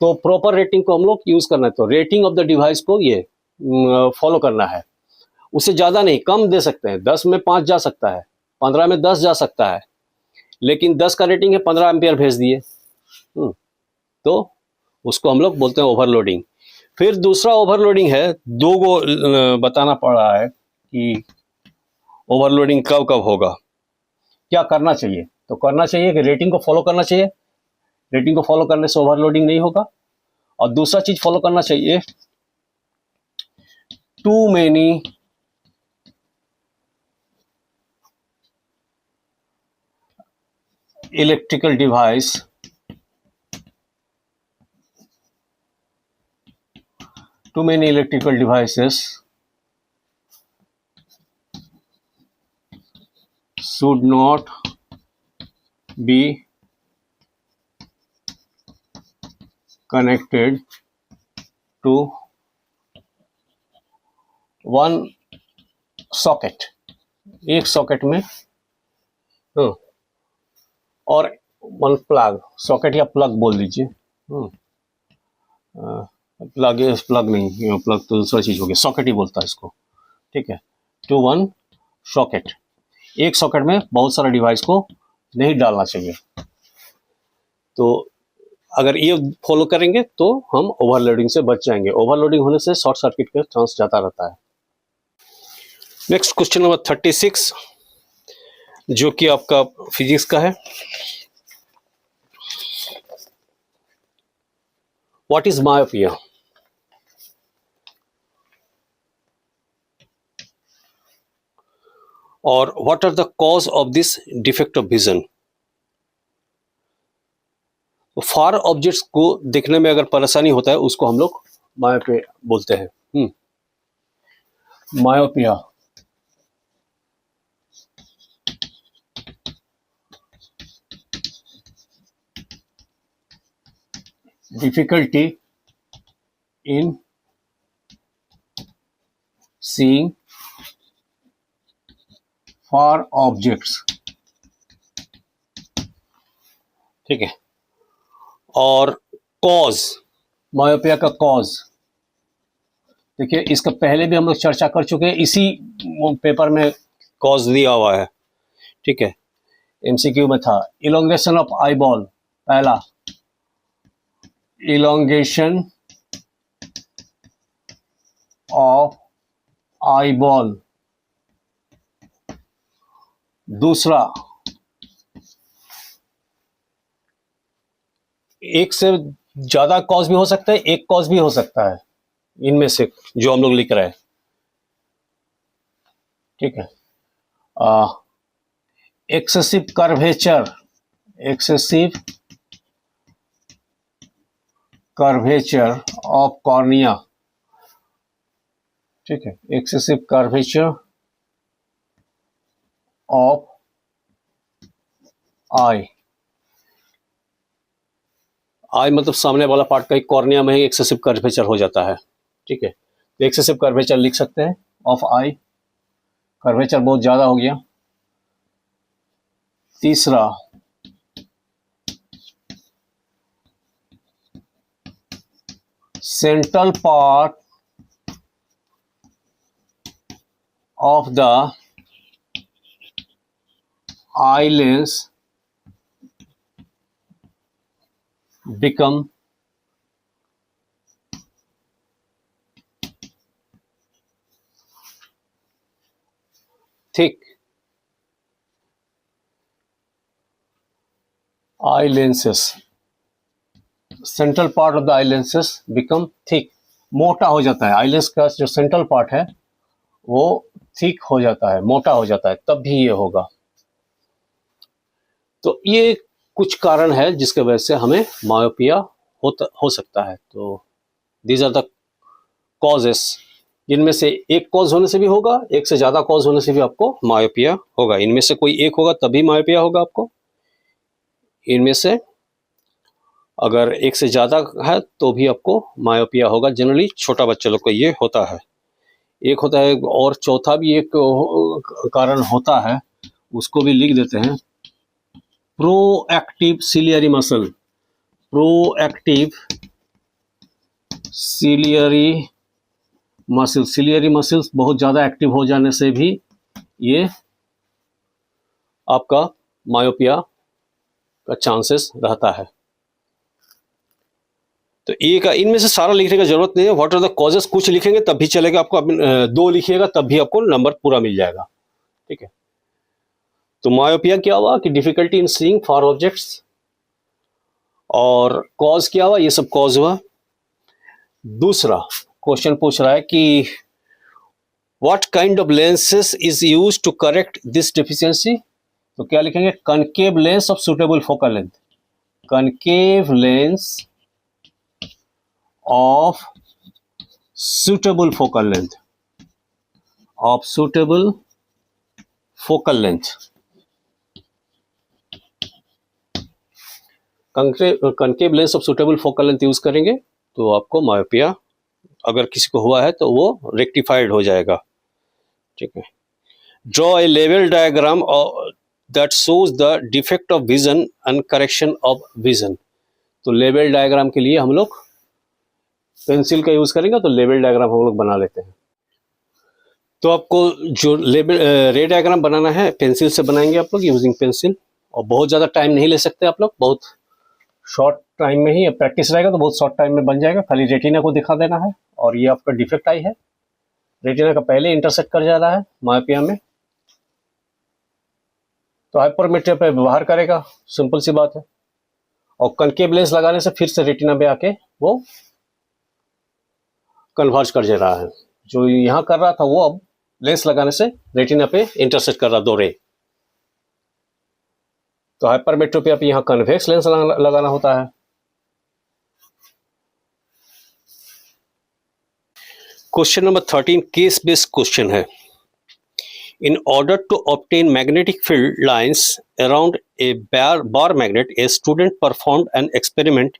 तो प्रॉपर रेटिंग को हम लोग यूज करना है, तो रेटिंग ऑफ द डिवाइस को ये फॉलो करना है। उससे ज़्यादा नहीं, कम दे सकते हैं। 10 में 5 जा सकता है, 15 में 10 जा सकता है, लेकिन 10 का रेटिंग है, 15 एम्पियर भेज दिए, तो उसको हम लोग बोलते हैं ओवरलोडिंग। फिर दूसरा ओवरलोडिंग है, दो को बताना पड़ रहा है कि ओवरलोडिंग कब कब होगा, क्या करना चाहिए। तो करना चाहिए कि रेटिंग को फॉलो करना चाहिए। रेटिंग को फॉलो करने से ओवरलोडिंग नहीं होगा। और दूसरा चीज फॉलो करना चाहिए, too many electrical device too many electrical devices should not be connected to one socket, एक सॉकेट में, और वन प्लग, सॉकेट या प्लग बोल दीजिए। प्लग नहीं, प्लग तो दूसरा चीज हो गया, सॉकेट ही बोलता है इसको, ठीक है। टू वन सॉकेट, एक सॉकेट में बहुत सारा डिवाइस को नहीं डालना चाहिए। तो अगर ये फॉलो करेंगे तो हम ओवरलोडिंग से बच जाएंगे। ओवरलोडिंग होने से शॉर्ट सर्किट का चांस जाता रहता है। नेक्स्ट क्वेश्चन नंबर 36, जो कि आपका फिजिक्स का है। What is myopia? और what are the cause of this defect of vision? Far objects को देखने में अगर परेशानी होता है उसको हम लोग मायोपिया बोलते हैं। Myopia, difficulty in seeing far objects, ठीक है। और कॉज, मायोपिया का कॉज देखिए, इसका पहले भी हम लोग चर्चा कर चुके हैं, इसी पेपर में कॉज दिया हुआ है, ठीक है। एमसीक्यू में था, इलोंगेशन ऑफ आई बॉल, पहला इलोंगेशन ऑफ आई बॉल, दूसरा एक से ज्यादा कॉज भी हो सकता है, एक कॉज भी हो सकता है, इनमें से जो हम लोग लिख रहे हैं, ठीक है। Excessive curvature, excessive curvature of cornea, ठीक है। एक्सेसिव कर्वेचर ऑफ आई, आई मतलब सामने वाला पार्ट का, कॉर्निया में ही एक्सेसिव कर्वेचर हो जाता है, ठीक है। तो एक्सेसिव कर्वेचर लिख सकते हैं ऑफ आई, कर्वेचर बहुत ज्यादा हो गया। तीसरा central part of the eye lens become thick, eye lenses, central part of the I lenses become thick, मोटा हो जाता है। आई लेंस का जो सेंट्रल पार्ट है वो थिक हो जाता है, मोटा हो जाता है, तब भी ये होगा। तो ये कुछ कारण है जिसके वजह से हमें मायोपिया हो सकता है। तो दीज आर द कॉजेस, जिनमें से एक कॉज होने से भी होगा, एक से ज्यादा कॉज होने से भी आपको मायोपिया होगा। इनमें से कोई एक होगा तभी मायोपिया होगा आपको, इनमें से अगर एक से ज़्यादा है तो भी आपको मायोपिया होगा। जनरली छोटा बच्चा लोग को ये होता है। एक होता है और चौथा भी एक कारण होता है, उसको भी लिख देते हैं। Proactive ciliary muscle, proactive ciliary muscles बहुत ज़्यादा एक्टिव हो जाने से भी ये आपका मायोपिया का चांसेस रहता है। तो एक इनमें से सारा लिखने का जरूरत नहीं है। व्हाट आर द कॉजेस कुछ लिखेंगे तब भी चलेगा आपको, दो लिखिएगा तब भी आपको नंबर पूरा मिल जाएगा। ठीक है, तो मायोपिया क्या हुआ कि difficulty in seeing for objects, और कॉज क्या हुआ, ये सब कॉज हुआ। दूसरा क्वेश्चन पूछ रहा है कि what kind of lenses is use to correct this deficiency. तो क्या लिखेंगे, concave lens of suitable focal length, concave lens of suitable focal length, of suitable focal length। concave lens of suitable focal length use करेंगे तो आपको myopia अगर किसी को हुआ है तो वो रेक्टिफाइड हो जाएगा। ठीक है, draw a level diagram that shows the defect of vision and correction of vision. तो लेवल डायग्राम के लिए हम लोग पेंसिल का यूज करेंगे, तो लेवल डायग्राम हम लोग बना लेते हैं। तो आपको जो लेवल रे डायग्राम बनाना है पेंसिल से बनाएंगे आप लोग यूजिंग पेंसिल, और बहुत ज़्यादा टाइम नहीं ले सकते आप लोग, बहुत शॉर्ट टाइम में ही प्रैक्टिस रहेगा तो बहुत शॉर्ट टाइम में बन जाएगा। खाली रेटिना को दिखा देना है, और ये आपका डिफेक्ट आई है, रेटिना का पहले इंटरसेक्ट कर जा रहा है मायोपिया में, तो हाइपरमेट्रिया पे व्यवहार करेगा, सिंपल सी बात है। और कनकेव लेंस लगाने से फिर से रेटिना पे आके वो कन्वर्ज कर जा रहा है। जो यहाँ कर रहा था वो अब लेंस लगाने से रेटिना पे इंटरसेक्ट कर रहा दो रे। तो हाइपरमेट्रोपिया पे यहाँ कन्वेक्स लेंस लगाना होता है। Question number 13 case based question है। In order to obtain magnetic field lines around a bar magnet, a student performed an experiment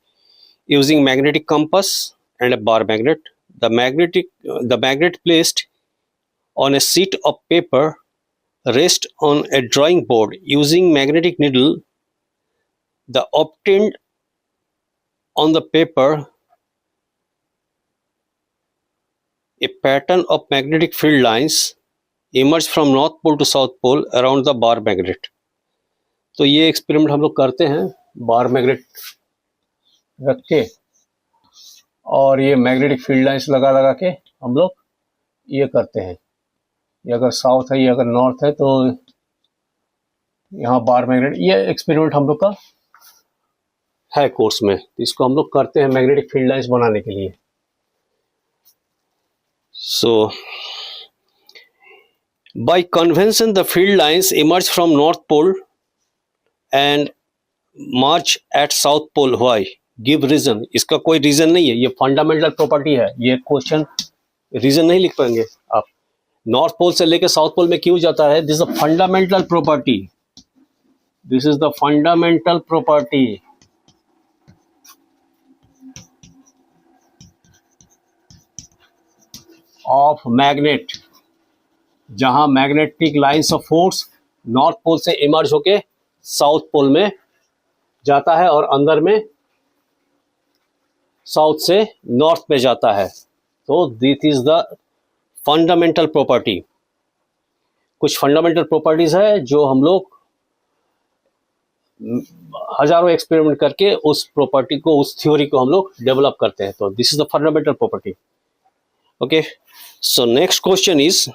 using magnetic compass and a bar magnet. The magnet placed on a sheet of paper rest on a drawing board using magnetic needle. The obtained on the paper a pattern of magnetic field lines emerged from north pole to south pole around the bar magnet. तो ये experiment हम लोग करते हैं bar magnet रख के, और ये मैग्नेटिक फील्ड लाइंस लगा लगा के हम लोग ये करते हैं। ये अगर साउथ है, ये अगर नॉर्थ है, तो यहाँ बार मैग्नेट, ये एक्सपेरिमेंट हम लोग का है कोर्स में, तो इसको हम लोग करते हैं मैग्नेटिक फील्ड लाइंस बनाने के लिए। So by convention the field lines emerge from north pole and march at south pole. Why? Give reason. इसका कोई रीजन नहीं है, ये फंडामेंटल प्रॉपर्टी है। ये क्वेश्चन रीजन नहीं लिख पाएंगे आप। नॉर्थ पोल से लेकर साउथ पोल में क्यों जाता है? This is a fundamental property, this is the fundamental property of magnet, जहां magnetic lines of force north pole से इमर्ज होके साउथ पोल में जाता है और अंदर में साउथ से नॉर्थ में जाता है। तो this is the fundamental property. कुछ फंडामेंटल प्रॉपर्टीज है जो हम लोग हजारों एक्सपेरिमेंट करके उस प्रॉपर्टी को, उस थ्योरी को हम लोग डेवलप करते हैं। तो this is the fundamental property. Okay, so next question is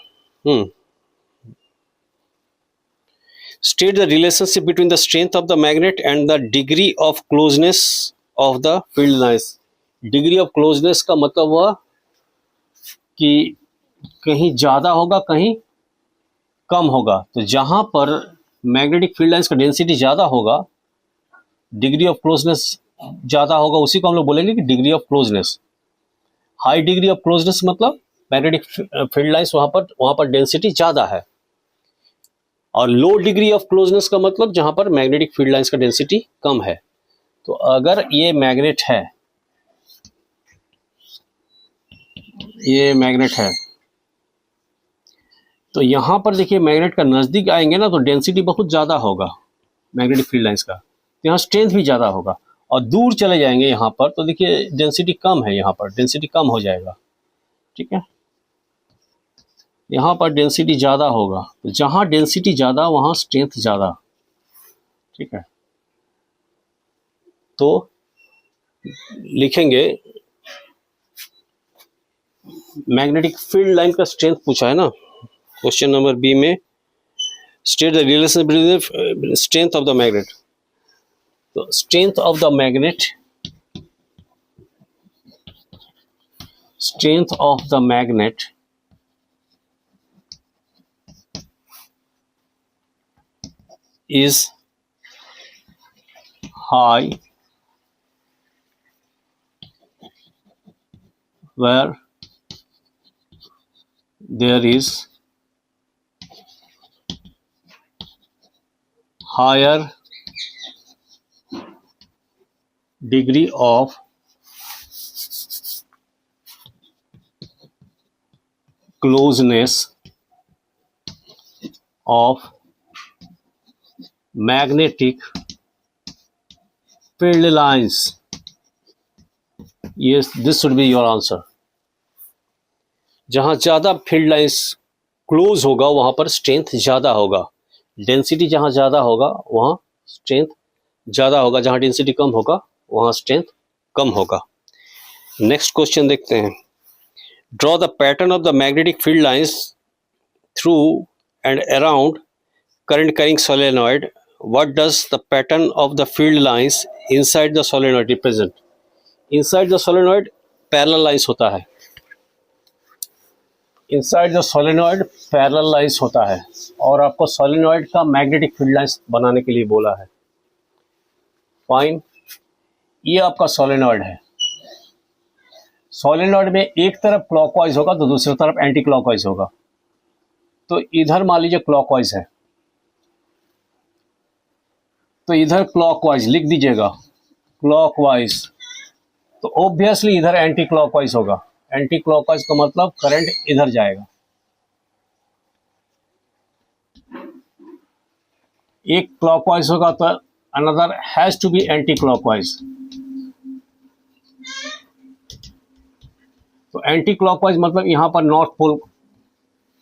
state the relationship between the strength of the magnet and the degree of closeness of the field lines. degree of closeness का मतलब हुआ कि कहीं ज़्यादा होगा कहीं कम होगा। तो जहाँ पर मैग्नेटिक फील्ड लाइंस का डेंसिटी ज़्यादा होगा, डिग्री ऑफ क्लोजनेस ज़्यादा होगा, उसी को हम लोग बोलेंगे कि degree of closeness. High degree of closeness मतलब मैग्नेटिक फील्ड लाइंस वहाँ पर डेंसिटी ज़्यादा है, और लो डिग्री ऑफ क्लोजनेस का मतलब जहां पर मैग्नेटिक फील्ड लाइंस का डेंसिटी कम है। तो अगर ये मैग्नेट है, ये मैग्नेट है, तो यहाँ पर देखिए मैग्नेट का नज़दीक आएंगे ना तो डेंसिटी बहुत ज़्यादा होगा मैग्नेटिक फील्ड लाइंस का, तो यहाँ स्ट्रेंथ भी ज़्यादा होगा। और दूर चले जाएंगे यहाँ पर तो देखिए डेंसिटी कम है, यहाँ पर डेंसिटी कम हो जाएगा, ठीक है। यहाँ पर डेंसिटी ज़्यादा होगा, तो जहाँ डेंसिटी ज़्यादा वहाँ स्ट्रेंथ ज़्यादा, ठीक है। तो लिखेंगे मैग्नेटिक फील्ड लाइन का स्ट्रेंथ पूछा है ना क्वेश्चन नंबर बी में, state the relation between strength of the magnet. तो strength of the magnet, strength of the magnet is high where there is higher degree of closeness of magnetic field lines. Yes, this should be your answer. जहाँ ज़्यादा field lines close होगा वहाँ पर strength ज़्यादा होगा, density जहाँ ज़्यादा होगा वहाँ स्ट्रेंथ ज़्यादा होगा, जहाँ डेंसिटी कम होगा वहाँ स्ट्रेंथ कम होगा। नेक्स्ट क्वेश्चन देखते हैं। Draw the pattern of the magnetic field lines through and around current carrying solenoid. What does the pattern of the field lines inside the solenoid represent? Inside the solenoid parallel lines होता है, inside the solenoid parallel lines होता है, और आपको solenoid का magnetic field lines बनाने के लिए बोला है। फाइन, ये आपका solenoid है। solenoid में एक तरफ क्लॉकवाइज होगा तो दूसरी तरफ एंटी क्लॉकवाइज होगा। तो इधर मान लीजिए क्लॉकवाइज है, तो इधर क्लॉकवाइज लिख दीजिएगा, क्लॉकवाइज, तो ऑब्वियसली इधर एंटी क्लॉकवाइज होगा। एंटी क्लॉकवाइज का मतलब करंट इधर जाएगा। एक क्लॉकवाइज होगा तो another has to be anti clockwise. तो एंटी क्लॉकवाइज मतलब यहाँ पर नॉर्थ पोल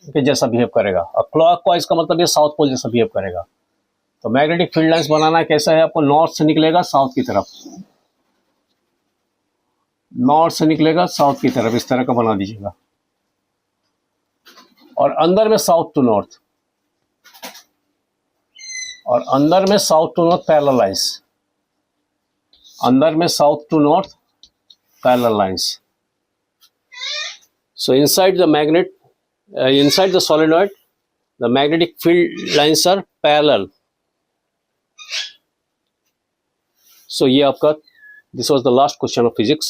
के जैसा बिहेव करेगा, और क्लॉकवाइज का मतलब ये साउथ पोल जैसा बिहेव करेगा। तो मैग्नेटिक फील्ड लाइंस बनाना कैसा है, आपको नॉर्थ से निकलेगा साउथ की तरफ, नॉर्थ से निकलेगा साउथ की तरफ, इस तरह का बना दीजिएगा। और अंदर में साउथ टू नॉर्थ, और अंदर में south to north parallel lines, अंदर में south to north parallel lines. So inside the magnet, inside the solenoid the magnetic field lines are parallel. So ये आपका, this was the last question of physics.